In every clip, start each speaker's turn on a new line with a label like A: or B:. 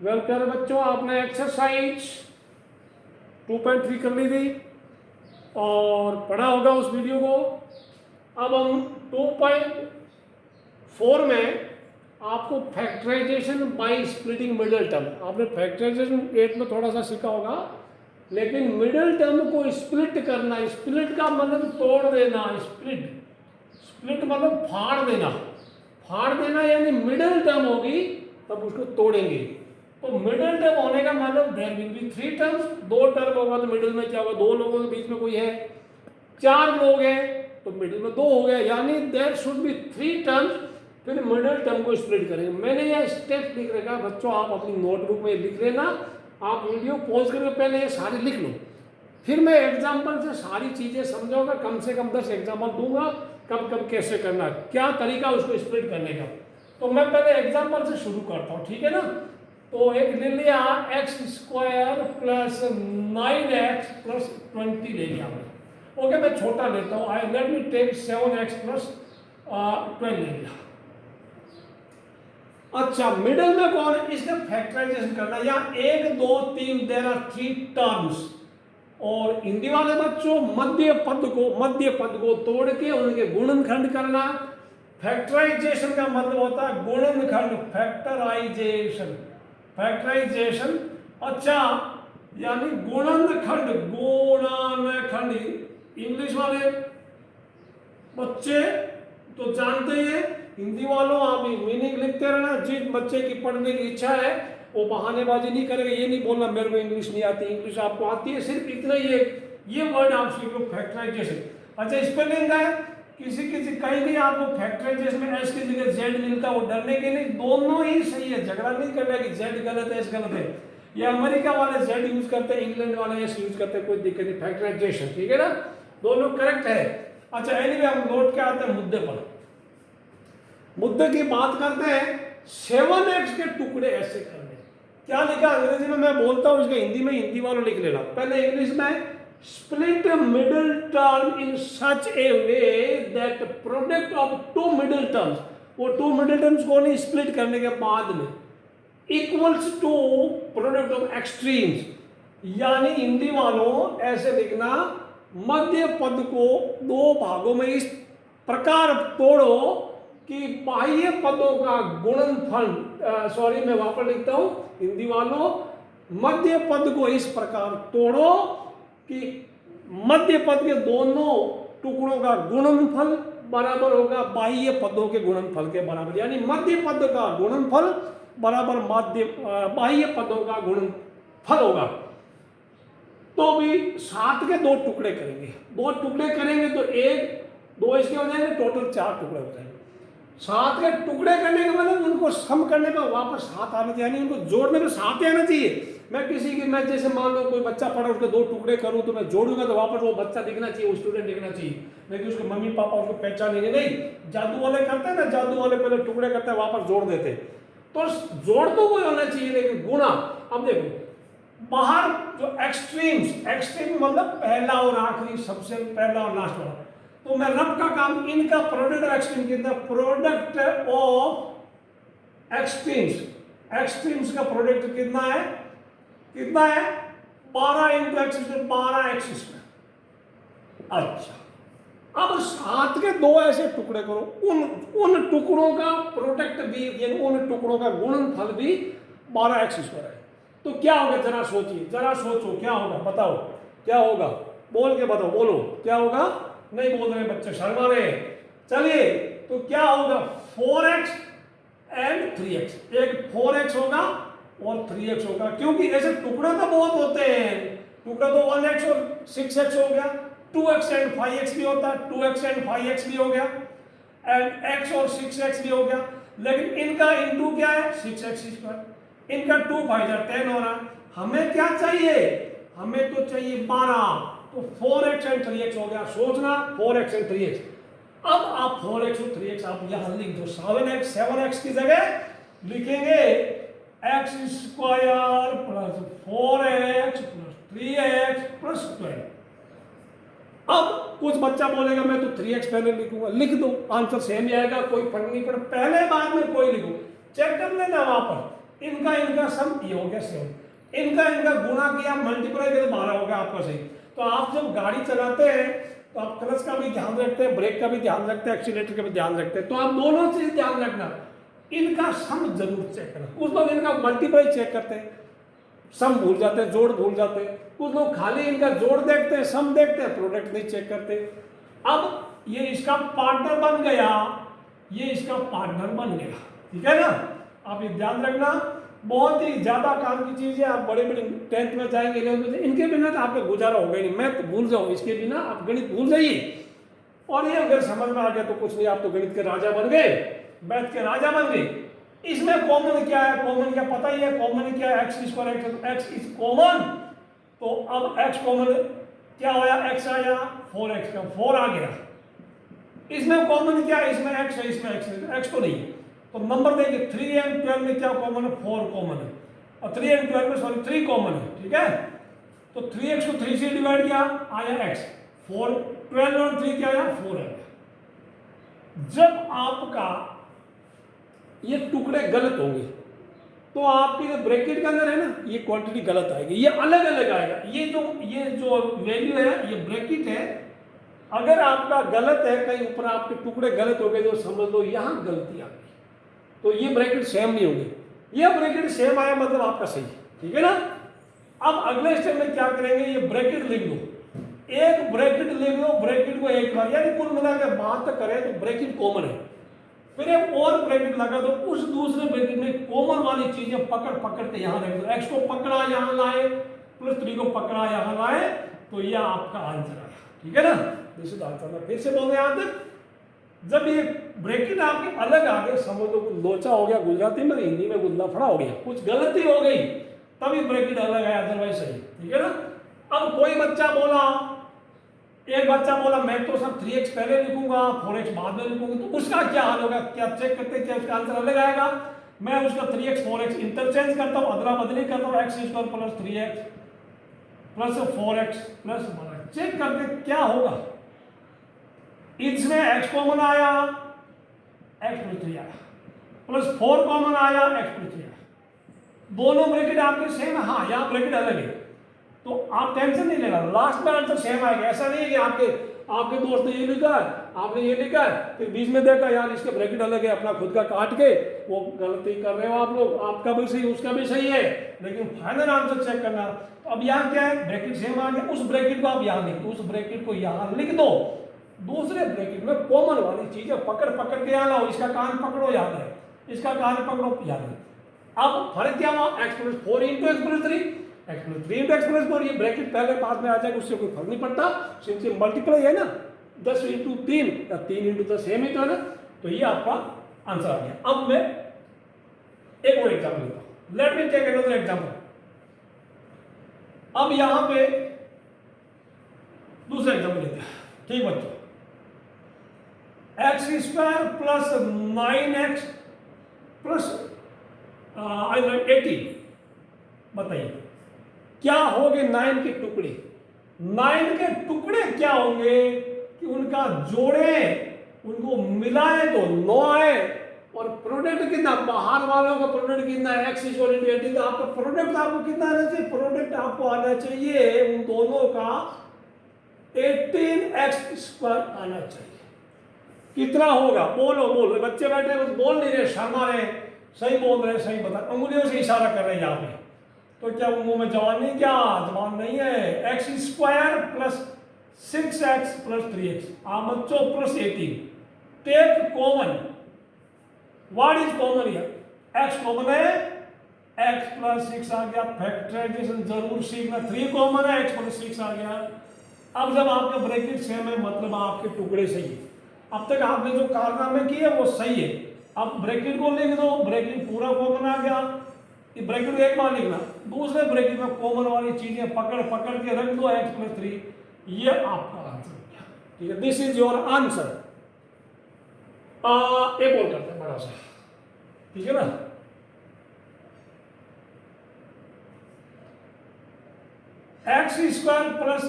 A: Well प्यारे बच्चों, आपने एक्सरसाइज 2.3 कर ली थी और पढ़ा होगा उस वीडियो को। अब हम 2.4 में आपको factorization by splitting middle term, आपने फैक्टराइजेशन 8 में थोड़ा सा सीखा होगा, लेकिन मिडिल टर्म को स्प्लिट करना, स्प्लिट का मतलब तोड़ देना, स्प्लिट स्प्लिट मतलब फाड़ देना यानी मिडिल टर्म होगी तब उसको तोड़ेंगे। तो मिडिल टर्म होने का मतलब there will be 3 terms, 2 term होगा तो मिडिल में क्या होगा, 2 लोगों के बीच में कोई है, 4 लोग हैं तो मिडिल में 2 हो गया, यानी देयर शुड बी 3 टर्म्स। फिर मिडिल टर्म को स्प्लिट करेंगे। मैंने यह स्टेप लिख रखा, बच्चों आप अपनी नोटबुक में लिख लेना, आप वीडियो पॉज करके पहले ये सारी लिख लो, फिर मैं एग्जाम्पल से सारी चीजें समझाऊंगा, कम से कम 10 एग्जाम्पल दूंगा, कब कब कैसे करना, क्या तरीका उसको स्प्लिट करने का। तो मैं पहले एग्जाम्पल से शुरू करता हूँ, ठीक है ना। तो एक ले लिया x² प्लस 9x प्लस 20 ले लिया मैं। ओके, मैं छोटा लेता हूँ, I let me take 7x plus 12 ले लिया। अच्छा, मिडल में कौन है, इसका फैक्टराइजेशन करना, यहाँ 1 2 3 देयर आर 3 टर्म्स। और हिंदी वाले बच्चों मध्य पद को तोड़ के उनके गुणनखंड करना। फैक्टराइजेशन का मतलब होता है गुणनखंड, फैक्टराइजेशन। अच्छा, यानी गुणनखंड, इंग्लिश वाले बच्चे तो जानते ही हैं, हिंदी वालों आप मीनिंग लिखते रहना। जिस बच्चे की पढ़ने की इच्छा है वो बहानेबाजी नहीं करेगा, ये नहीं बोलना मेरे को इंग्लिश नहीं आती, इंग्लिश आपको आती है, सिर्फ इतना ही है, ये वर्ड आप सीख लो, फैक्टराइजेशन। अच्छा, स्पेलिंग का है, किसी कहीं आपको फैक्टराइजेशन में एस की जगह जेड मिलता है, वो डरने के नहीं, दोनों ही सही है, झगड़ा नहीं करना कि जेड गलत है एस गलत है। ये अमेरिका वाले जेड यूज करते हैं, इंग्लैंड वाले एस यूज करते हैं, कोई दिक्कत नहीं, फैक्टराइजेशन, ठीक है ना, दोनों करेक्ट है। अच्छा, एनीवे हम लौट के आते हैं मुद्दे पर। मुद्दे की बात करते हैं, 7x के टुकड़े ऐसे करने। क्या लिखा अंग्रेजी में मैं बोलता हूं, इसके हिंदी में हिंदी वालों लिख लेना। पहले इंग्लिश में, split middle term in such A way that product of 2 middle terms, वो 2 मिडिल टर्म्स को नहीं स्प्लिट करने के बाद में equals to product of extremes, यानी हिंदी वालों ऐसे लिखना, मध्य पद को 2 भागों में इस प्रकार तोड़ो कि बाह्य पदों का गुणनफल, सॉरी मैं वापस लिखता हूं हिंदी वालों, मध्य पद को इस प्रकार तोड़ो कि मध्य पद के दोनों टुकड़ों का गुणनफल बराबर होगा बाह्य पदों के गुणनफल के बराबर, यानी मध्य पद का गुणनफल बराबर बाह्य पदों का गुणनफल होगा। तो भी 7 के 2 टुकड़े करेंगे, 2 टुकड़े करेंगे तो 1 2 इसके हो जाएंगे, टोटल 4 टुकड़े हो जाएंगे। 7 के टुकड़े करने का मतलब उनको सम करने पर वापस 7 आना चाहिए, यानी उनको जोड़ने में 7 ही आना चाहिए। मैं जैसे मान लो कोई बच्चा पढ़ा, उसके 2 टुकड़े करूं तो मैं जोड़ूंगा तो वापस वो बच्चा दिखना चाहिए, वो स्टूडेंट दिखना चाहिए, नहीं उसके मम्मी पापा उसको पहचानेंगे नहीं। जादू वाले करते हैं ना, जादू वाले पहले टुकड़े करते हैं वापस जोड़ देते हैं, तो जोड़ तो कोई होना चाहिए, लेकिन गुणा। अब देखो बाहर जो एक्सट्रीम मतलब पहला और आखिरी, सबसे पहला और लास्ट वाला, तो मैं रब का काम, इनका प्रोडक्ट ऑफ एक्सट्रीम कितना, प्रोडक्ट ऑफ एक्सट्रीम्स का प्रोडक्ट कितना है 12 इंटू एक्स स्क्वायर, 12x²। अच्छा, अब 7 के 2 ऐसे टुकड़े करो, उन टुकड़ों का प्रोडक्ट भी, यानी उन टुकड़ों का गुणनफल भी 12x² है। तो क्या होगा, जरा सोचो क्या होगा, बताओ क्या होगा, बोल के बताओ, बोलो क्या होगा, नहीं बोल रहे बच्चे, शर्मा रहे। चलिए, तो क्या होगा, 4x एंड 3x, एक 4x होगा और 3x होगा, क्योंकि ऐसे टुकड़े तो बहुत होते हैं, टुकड़ा तो 1x और 6x हो गया, 2x एंड 5x भी होता है, 2x एंड 5x भी हो गया, एंड x और 6x भी हो गया, लेकिन इनका इंटू क्या है 6x², इनका 2 5 10 हो रहा। हमें क्या चाहिए, हमें तो चाहिए 12, तो 4x एंड 3x हो गया। सोचना 4x एंड 3x, अब आप 4x और 3x आप यहां लिख दो, 7x की जगह लिखेंगे x² plus 4x plus 3x plus 12। अब कुछ बच्चा बोलेगा मैं तो 3x पहले लिखूंगा, लिख दो, आंसर सेम ही आएगा, कोई फर्क नहीं पड़ता, पहले बाद में कोई लिखो, चेक कर लेना वापस, इनका इनका सम ये हो गया 7, इनका इनका गुणा किया मल्टीप्लाई किया तो 12 हो गया आपका सही। तो आप जब गाड़ी चलाते हैं तो आप क्लच का भी ध्यान रखते हैं, ब्रेक का भी ध्यान रखते हैं, एक्सीलेटर का भी ध्यान रखते हैं, तो आप दोनों चीज ध्यान रखना। इनका सम जरूर चेक करना। कुछ लोग इनका मल्टीप्लाई चेक करते हैं, सम भूल जाते हैं, जोड़ भूल जाते हैं। कुछ लोग खाली इनका जोड़ देखते हैं, सम देखते हैं, प्रोडक्ट नहीं चेक करते। अब ये इसका पार्टनर बन गया, ये इसका पार्टनर बन गया, ठीक है ना। आप ये ध्यान रखना, बहुत ही ज्यादा काम की चीज है। आप बड़े बड़े 10th में जाएंगे, 11th में, इनके बिना तो आपका गुजारा होगा ही नहीं। मैं तो भूल जाऊँ, इसके बिना आप गणित भूल जाइए। और ये अगर समझ में आ गया तो कुछ नहीं, आप तो गणित के राजा बन गए, मैथ के राजा बन गए। इसमें कॉमन क्या है, कॉमन क्या पता ही है, कॉमन क्या है, x square x is common. तो अब एक्स कॉमन क्या होया, एक्स आया, 4x का 4 आ गया। इसमें कॉमन क्या है, इसमें एक्स है, इसमें एक्स है, एक्स तो नहीं है। तो नंबर देखिए 3 और 12 में क्या कॉमन है, 4 कॉमन है, और 3 और 12 में सॉरी 3 कॉमन है, ठीक है। तो 3x को 3 से डिवाइड किया, आया x, 4, 12 और 3 क्या आया, 4 आया। जब आपका ये टुकड़े गलत होंगे तो आपके जो ब्रैकेट के अंदर है ना, ये क्वांटिटी गलत आएगी, ये अलग अलग आएगा। ये जो वैल्यू है, ये ब्रैकेट है, अगर आपका गलत है, कहीं ऊपर आपके टुकड़े गलत हो गए तो समझ लो यहां गलती आ गई, तो ये ब्रैकेट सेम नहीं होंगे। ये ब्रैकेट सेम आया मतलब आपका सही, ठीक है ना। अब अगले स्टेप में क्या करेंगे, ये ब्रैकेट लिख दो, एक ब्रैकेट लिख दो, ब्रैकेट को एक बार, यानी कुल मिलाकर बात करें तो ब्रैकेट कॉमन है, फिर एक और ब्रैकेट लगा दो, उस दूसरे ब्रैकेट में कॉमन वाली चीजें पकड़ पकड़ के यहां रख दो। एक्स को पकड़ा यहां लाए, प्लस 3 को पकड़ा यहां लाए, तो यह आपका आंसर आया, ठीक है ना। This is answer. मैं फिर से बोल यहां तक, जब ये ब्रैकेट आपके अलग आ गए, समझ लो कुछ लोचा हो गया, गुजराती में, हिंदी में कुछ लफड़ा हो गया, कुछ गलती हो गई, तभी ब्रैकेट अलग आया, अदरवाइज सही, ठीक है ना। अब कोई बच्चा बोला, एक बच्चा बोला मैं तो सब 3x पहले लिखूंगा, 4x बाद में लिखूंगा, तो उसका क्या हाल होगा, क्या चेक करते हैं क्या उसका आंसर अलग आएगा। मैं उसका 3x 4x इंटरचेंज करता हूं, अदला बदली करता हूं, x square plus 3x plus 4x plus 12, check करते क्या होगा। इसमें x कॉमन आया, x प्लस 3 आया, प्लस 4 कॉमन आया, x प्लस 3 आया, दोनों ब्रैकेट आपके सेम है। हाँ, यहाँ ब्रैकेट अलग है, तो आप टेंशन नहीं लेना, लास्ट में आंसर सेम आएगा। ऐसा नहीं है कि आपके दोस्त ने ये लिखा है, आपने ये लिखा है, फिर बीच में देखा यार इसके ब्रैकेट अलग है, अपना खुद का काट के वो गलती कर रहे हो आप लोग, आपका भी सही उसका भी सही है, लेकिन फाइनल आंसर चेक करना। तो अब यहाँ क्या है, ब्रैकेट सेम आ गया, उस ब्रैकेट को आप यहाँ लिख दो, उस ब्रैकेट को यहाँ लिख दो, दूसरे ब्रैकेट में कॉमन वाली चीजें पकड़ पकड़ के यहाँ लाओ, इसका कान पकड़ो याद है, इसका कान पकड़ो याद है। अब फर्क क्या हुआ, x plus 4 into x plus 3, x plus 3 into x plus 4, ये ब्रैकेट पहले बाद में आ जाएगा, उससे कोई फर्क नहीं पड़ता, सिंपल मल्टीप्लाई है ना, 10 इंटू 3 या 3 इंटू 10 सेम ही तो है ना, तो ये आपका आंसर आ गया। अब मैं एक और एग्जाम्पल लेता हूं, let me take another example. अब यहां पे दूसरा एग्जाम्पल लेते हैं, ठीक बच्चों, x square plus 9x plus 18, बताइए क्या होंगे 9 के टुकड़े। 9 के टुकड़े क्या होंगे कि उनका जोड़े, उनको मिलाए तो 9 आए, और प्रोडक्ट कितना, बाहर वालों का प्रोडक्ट कितना है, एक्स इक्वल टू 18, तो आपका प्रोडक्ट आपको कितना आना चाहिए, प्रोडक्ट आपको आना चाहिए उन दोनों का 18x स्क्वायर आना चाहिए। कितना होगा, बोलो बोलो, बच्चे बैठे कुछ बोल नहीं रहे, शर्मा रहे, सही बोल रहे, सही बता, उंगलियों से इशारा कर रहे हैं यहाँ पे, तो क्या मुंह में जवान नहीं, क्या जवान नहीं है। X square plus 6x plus 3x, आप बच्चों plus 18, take common, what is common here, x common है, x प्लस 6 आ गया, फैक्टराइजेशन जरूर सीखना, 3 कॉमन है, x प्लस 6 आ गया। अब जब आपका ब्रैकेट सेम है मतलब आपके टुकड़े सही है, अब तक आपने जो कारनामे किए वो सही है। अब ब्रैकेट को लिख दो, ब्रैकेट पूरा कॉमन आ गया, ये ब्रैकेट को एक बार लिखना, दूसरे ब्रैकेट में कॉमन वाली चीजें पकड़ पकड़ के रख दो, x प्लस 3, ये आपका आंसर हो गया, ठीक है, दिस इज योर आंसर। एक और करते हैं बड़ा सा, ठीक है ना। X square plus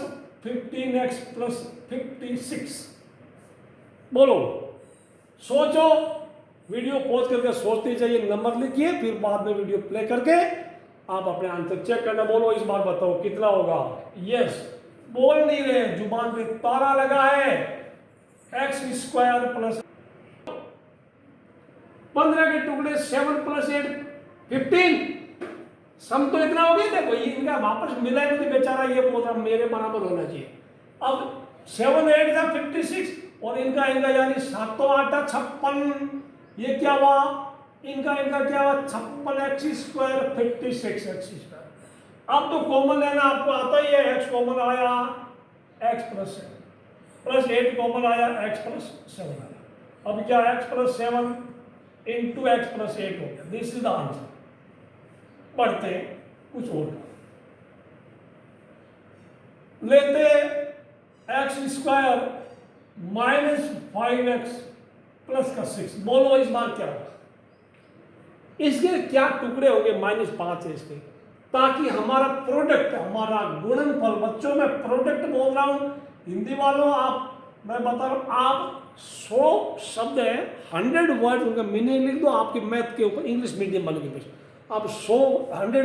A: 15x plus 56, बोलो, सोचो, वीडियो पॉज करके सोचते जाइए, नंबर लिखिए, फिर बाद में वीडियो प्ले करके आप अपने आंसर चेक करना। बोलो इस बार बताओ कितना होगा। यस, बोल नहीं रहे, जुबान पे ताला लगा है। एक्स स्क्वायर प्लस 15 के टुकड़े 7 + 8 15, सम तो इतना हो गया। देखो इनका वापस मिला है तो बेचारा ये बोल रहा मेरे बराबर होना चाहिए। अब 7 8 था 56 और इनका यानी 7 तो 8 था 56, ये क्या हुआ इनका क्या हुआ 56 एक्स स्क्वायर 56 एक्स स्क्वायर। अब तो कॉमन लेना आपको आता ही है, एक्स कॉमन आया एक्स प्लस 8 कॉमन आया एक्स प्लस 7 आया। अब क्या x plus 7 into x plus 8 हो गया। This is the answer. पढ़ते कुछ और लेते एक्स स्क्वायर -5x प्लस का 6। बोलो इस बार क्या होगा, इसके क्या टुकड़े होंगे -5 है इसके, ताकि हमारा प्रोडक्ट, हमारा गुणनफल, बच्चों में प्रोडक्ट बोल रहा हूं, हिंदी वालों आप, मैं बता रहा हूं, आप 100 शब्द है 100 वर्ड उनका मीनिंग लिख दो आपके मैथ के ऊपर, इंग्लिश मीडियम वाले के ऊपर आप 100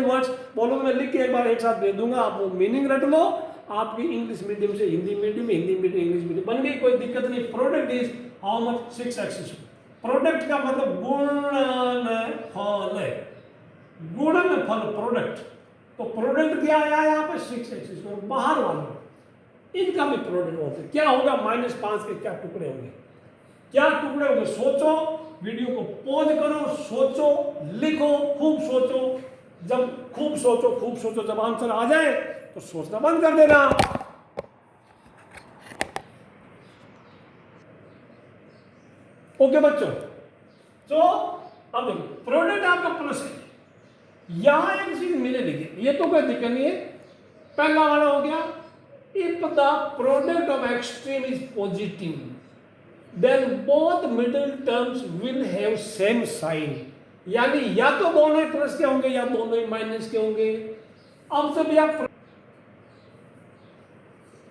A: वर्ड्स बोलो, मैं लिख के एक बार एक साथ दे दूंगा, आप वो मीनिंग रट लो, आपकी इंग्लिश मीडियम से Hindi medium, Hindi medium English medium बन गई, कोई दिक्कत नहीं। Product is how much 6x। Product का मतलब गुणनफल है, गुणनफल प्रोडक्ट। तो प्रोडक्ट क्या आया यहाँ पे 6x, और बाहर वाले इनका भी प्रोडक्ट होते क्या होगा, -5 के क्या टुकड़े होंगे, क्या टुकड़े होंगे। सोचो, वीडियो को पॉज करो, सोचो, लिखो, खूब सोचो। जब खूब सोचो, जब आंसर आ जाए तो सोचना बंद कर देना। ओके बच्चों, तो अब देखो प्रोडक्ट आपका प्लस है, यहां एक चीज मिले लिखिए, ये तो कोई दिक्कत नहीं है। पहला वाला हो गया, if the product of extreme is positive then both middle terms will have same sign, यानी या तो दोनों ही प्लस के होंगे या दोनों ही माइनस के होंगे। अब जब आप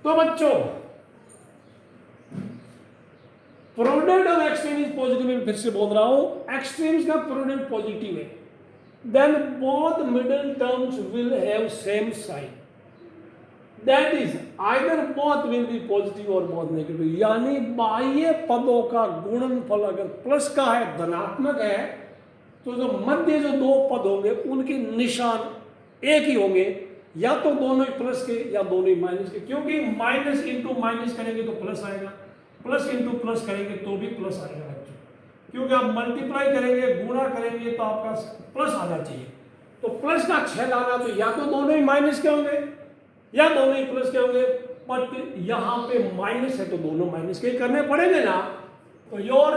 A: तो बच्चों product of extreme is positive, फिर से बोल रहा हूं, एक्सट्रीम्स का प्रोडक्ट पॉजिटिव है, then both middle terms will have same sign, that is either both will be positive और बोथ नेगेटिव। यानी बाह्य पदों का गुणनफल अगर प्लस का है, धनात्मक है, तो जो मध्य जो दो पद होंगे उनके निशान एक ही होंगे, या तो दोनों ही प्लस के या दोनों ही माइनस के, क्योंकि माइनस इंटू माइनस करेंगे तो प्लस आएगा, प्लस इंटू प्लस करेंगे तो भी प्लस आएगा बच्चों, क्योंकि आप मल्टीप्लाई करेंगे, गुणा करेंगे तो आपका प्लस आना चाहिए। तो प्लस का 6 लाना, तो या तो दोनों ही माइनस के होंगे या दोनों ही प्लस के होंगे, बट यहां पे माइनस है तो दोनों माइनस के करने पड़ेंगे ना। तो योर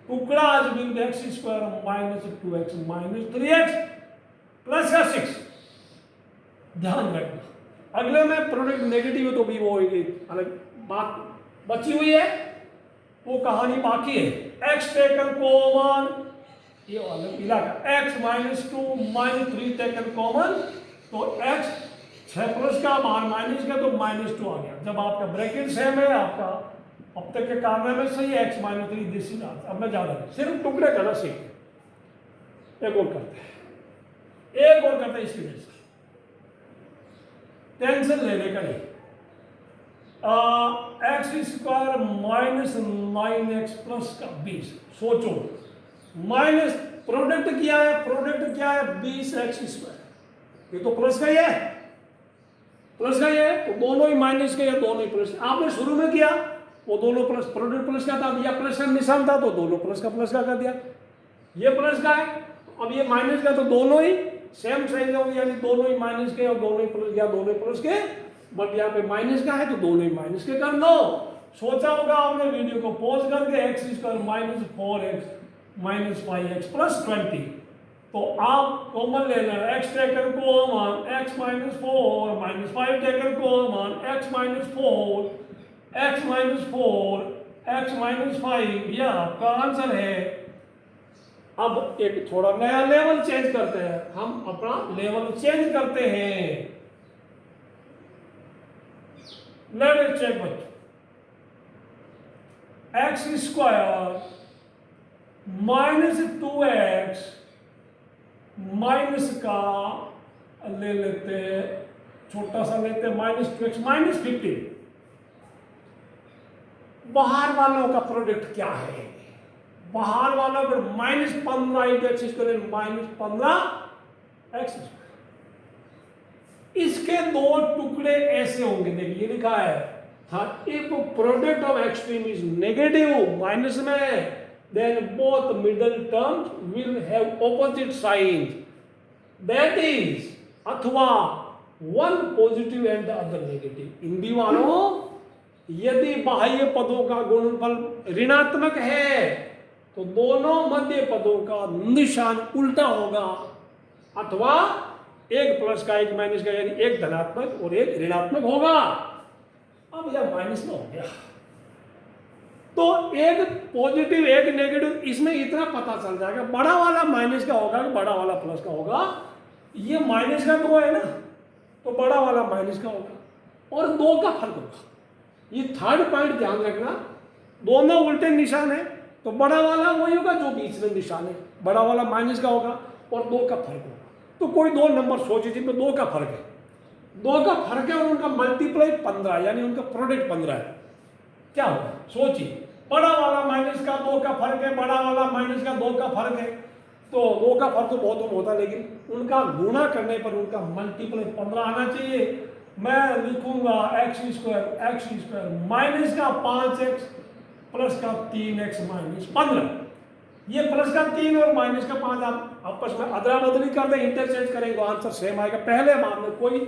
A: टुकड़ा आज will be x square -2x -3x plus का 6। ध्यान रखना, अगले में प्रोडक्ट नेगेटिव है तो भी वो होगी, अलग बात बची हुई है, वो कहानी बाकी है। एक्स टेकन कॉमन, ये वाला इलाका x -2 -3 टेकन कॉमन, तो x 6 प्लस का बाहर माइनस का तो -2 आ गया। जब आपका ब्रैकेट सेम है, आपका अब तक के कारण में सही है, x -3 दिस इज आंसर। अब मैं जा रहा हूं, सिर्फ टुकड़े करना सीखते, एक और करते हैं इसकी वजह से टेंशन लेने का नहीं। एक्स स्क्वायर -9x प्लस का 20, सोचो माइनस प्रोडक्ट क्या है 20x स्क्वायर, ये तो प्लस का ही है, तो दोनों ही माइनस के या दोनों ही प्लस। आपने शुरू में किया वो दोनों प्लस, प्रोडक्ट प्लस का था या प्लस का निशान था तो दोनों प्लस का कर दिया, ये प्लस का है, अब ये माइनस का, तो दोनों ही सेम साइन होंगे, यानी दोनों ही माइनस के और दोनों ही प्लस या दोनों ही प्लस के, बट यहाँ पे माइनस का है तो दोनों ही माइनस के कर लो। सोचा होगा आपने वीडियो को पॉज करके, x square -4x -5x plus 20, तो आप कॉमन ले लेना, x taken common x -4 -5 taken common x -4 x -5, यह आपका आंसर है। अब एक थोड़ा नया लेवल चेंज करते हैं, हम अपना लेवल चेंज करते हैं। लेट चेक बच्चों, एक्स स्क्वायर -2x माइनस का ले लेते हैं, छोटा सा लेते हैं -2x -15। बाहर वालों का प्रोडक्ट क्या है? बाहर वालों का -15 इंटू एक्स स्क्वायर -15x। इसके दो टुकड़े ऐसे होंगे, देखिए लिखा है if product of extreme is negative minus में, then both middle terms will have opposite signs, that is अथवा one positive and the other negative. Hindi वालों, यदि बाह्य पदों का गुणनफल ऋणात्मक है तो दोनों मध्य पदों का निशान उल्टा होगा, अथवा एक प्लस का एक माइनस का, यानी एक धनात्मक और एक ऋणात्मक होगा। अब यह माइनस में हो गया तो एक पॉजिटिव एक नेगेटिव, इसमें इतना पता चल जाएगा बड़ा वाला माइनस का होगा कि बड़ा वाला प्लस का होगा। ये माइनस का दो है ना, तो बड़ा वाला माइनस का होगा और दो का फर्क होगा। ये थर्ड पॉइंट ध्यान रखना, दोनों उल्टे निशान है तो बड़ा वाला वही होगा जो बीच में निशान है, बड़ा वाला माइनस का होगा और दो का फर्क होगा। तो कोई दो नंबर सोचिए जिनमें दो का फर्क है, दो का फर्क है और उनका मल्टीप्लाई 15, यानी उनका प्रोडक्ट 15 है। क्या होगा सोचिए, बड़ा वाला माइनस का दो का फर्क है, बड़ा वाला माइनस का दो का फर्क है, तो दो का फर्क तो बहुत कम होता है, लेकिन उनका गुणा करने पर उनका मल्टीप्लाई 15 आना चाहिए। मैं लिखूंगा x² माइनस का 5x प्लस का 3x माइनस 15। ये प्लस का 3 और माइनस का 5 आप आपस में अदला बदली कर दें, इंटरचेंज करेंगे, आंसर सेम आएगा। पहले मामले कोई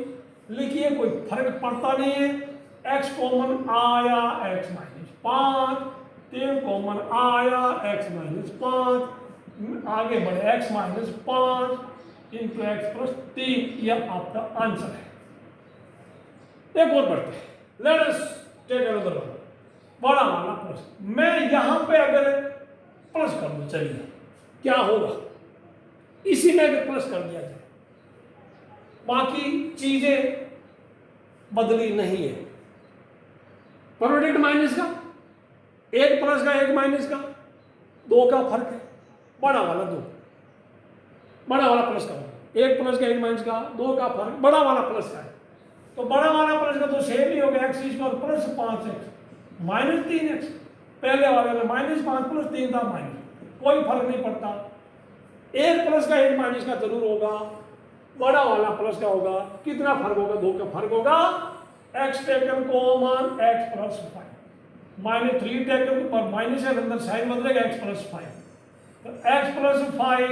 A: लिखिए, कोई फर्क पड़ता नहीं है। x कॉमन आया, x माइनस 5, 3 कॉमन आया, x माइनस 5, आगे बढ़े x minus 5 into x plus 3, यह आपका आंसर है। एक और बढ़ते हैं, let us take another one, बड़ा वाला प्लस। मैं यहां पे अगर प्लस कर दूं, चलिए क्या होगा, इसी में अगर प्लस कर दिया जाए, बाकी चीजें बदली नहीं है। प्रोडक्ट माइनस का, एक प्लस का एक माइनस का, दो का फर्क है, बड़ा वाला दो, बड़ा वाला प्लस का, एक प्लस का एक माइनस का, दो का फर्क, बड़ा वाला प्लस का है, तो बड़ा वाला प्लस का तो सेम ही हो गया, x² plus 5x minus 3x। पहले वाले में -5 प्लस 3 था माइनस, कोई फर्क नहीं पड़ता। एक प्लस का एक माइनस का जरूर होगा, बड़ा वाला प्लस का होगा। कितना फर्क होगा, दो का फर्क होगा। x taken common x plus 5 minus 3 taken पर माइनस है, अंदर साइन बदलेगा x प्लस 5, तो x प्लस 5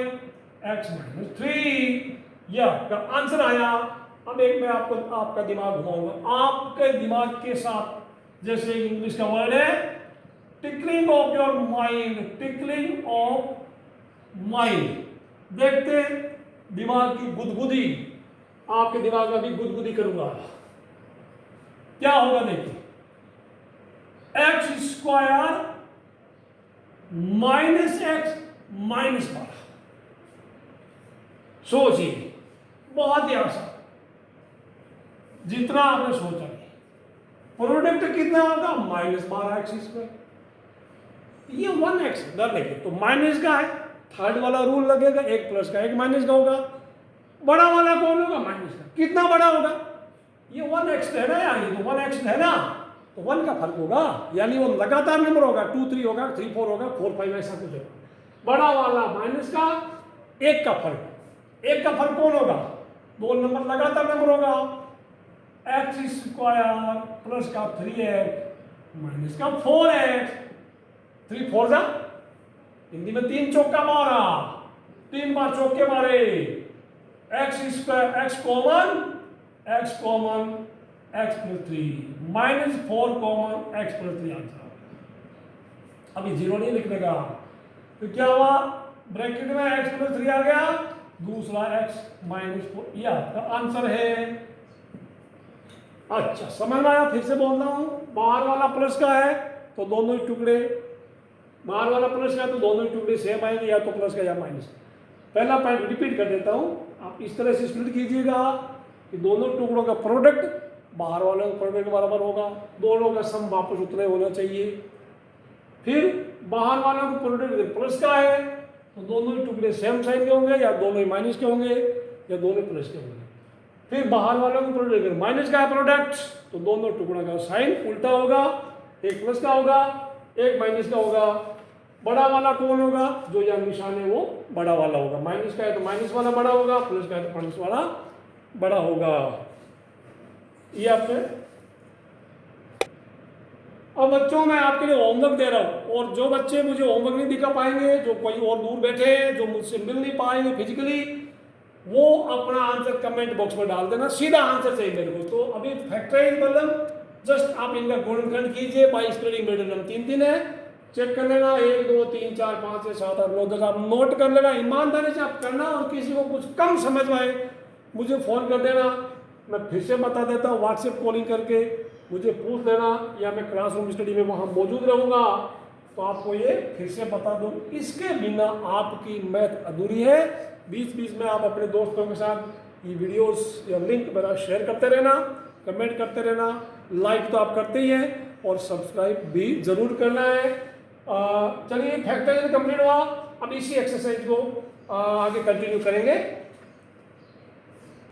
A: x माइनस 3, यह आपका आंसर आया। अब एक मैं आपका दिमाग घुमाऊंगा, आपके दिमाग के साथ, जैसे इंग्लिश का वर्ड है tickling of your mind, tickling of mind. देखते हैं दिमाग की गुदगुदी, आपके दिमाग में भी गुदगुदी करूंगा, क्या होगा देखिए। x² माइनस x माइनस 12, सोचिए बहुत ही आसान, जितना आपने सोचा नहीं। प्रोडक्ट कितना होगा, -12x², ये 1x डर लगे तो माइनस का है, थर्ड वाला रूल लगेगा, एक प्लस का एक माइनस का होगा। बड़ा वाला कौन होगा, माइनस का। कितना बड़ा होगा, ये 1x है ना यार, ये तो 1x है ना, तो 1 का फर्क होगा, यानी वो लगातार नंबर होगा, 2 3 होगा, 3 4 होगा, 4 5 ऐसा कुछ होगा। बड़ा वाला माइनस का, एक का फर्क, एक का फर्क कौन होगा, दो नंबर लगातार नंबर होगा, x² प्लस का 3x माइनस का 4x, 3 4 जा, हिंदी में 3 चौका मारा, 3 बार चौके मारे, x² x common x plus 3 minus 4 common x plus 3 answer. अभी जीरो नहीं लिखने का, तो क्या हुआ, ब्रैकेट में x प्लस 3 आ गया, दूसरा x माइनस 4, यह आपका आंसर है। अच्छा समझ में आया, फिर से बोल रहा हूं, बाहर वाला प्लस का है तो दोनों ही टुकड़े, बाहर वाला प्लस का है तो दोनों ही टुकड़े सेम आएंगे, या तो प्लस का या माइनस का। पहला पॉइंट रिपीट कर देता हूं, आप इस तरह से स्प्लिट कीजिएगा कि दोनों टुकड़ों का प्रोडक्ट बाहर वाले प्रोडक्ट के बराबर होगा, दोनों का सम वापस उतना होना चाहिए। फिर बाहर वालों को प्रोडक्ट प्लस का है तो दोनों ही टुकड़े सेम साइन के होंगे, या दोनों ही माइनस के होंगे, या दोनों प्लस के होंगे। फिर बाहर वालों को प्रोडक्ट माइनस का है प्रोडक्ट तो दोनों टुकड़ों का साइन उल्टा होगा, एक प्लस का होगा, एक माइनस का होगा। बड़ा वाला कौन होगा? जो यहाँ निशान है वो बड़ा वाला होगा। माइनस का है तो माइनस वाला बड़ा होगा, प्लस का है तो प्लस वाला बड़ा होगा। ये आपने। अब बच्चों मैं आपके लिए होमवर्क दे रहा हूँ, और जो बच्चे मुझे होमवर्क नहीं दिखा पाएंगे, जो कोई और दूर बैठे हैं, जो मुझसे मिल नहीं पाएंगे फिजिकली, वो अपना आंसर कमेंट बॉक्स में डाल देना, सीधा आंसर चाहिए मेरे को। तो अभी फैक्टराइज मतलब जस्ट आप इनका गुणनखंड कीजिए बाई स्प्रेडिंग मिडिल 3 है, चेक कर लेना 1 2 3 4 5 6 7 8 9 10 आप नोट कर लेना, ईमानदारी से आप करना। और किसी को कुछ कम समझ में आए मुझे फ़ोन कर देना, मैं फिर से बता देता हूँ, व्हाट्सएप कॉलिंग करके मुझे पूछ लेना, या मैं क्लासरूम स्टडी में वहाँ मौजूद रहूँगा तो आपको ये फिर से बता दूँ। इसके बिना आपकी मैथ अधूरी है। बीच बीच में आप अपने दोस्तों के साथ ये वीडियोस या लिंक मेरा शेयर करते रहना, कमेंट करते रहना, लाइक तो आप करते ही हैं और सब्सक्राइब भी ज़रूर करना है। चलिए फैक्टराइज कंप्लीट हुआ, अब इसी एक्सरसाइज को आगे कंटिन्यू करेंगे।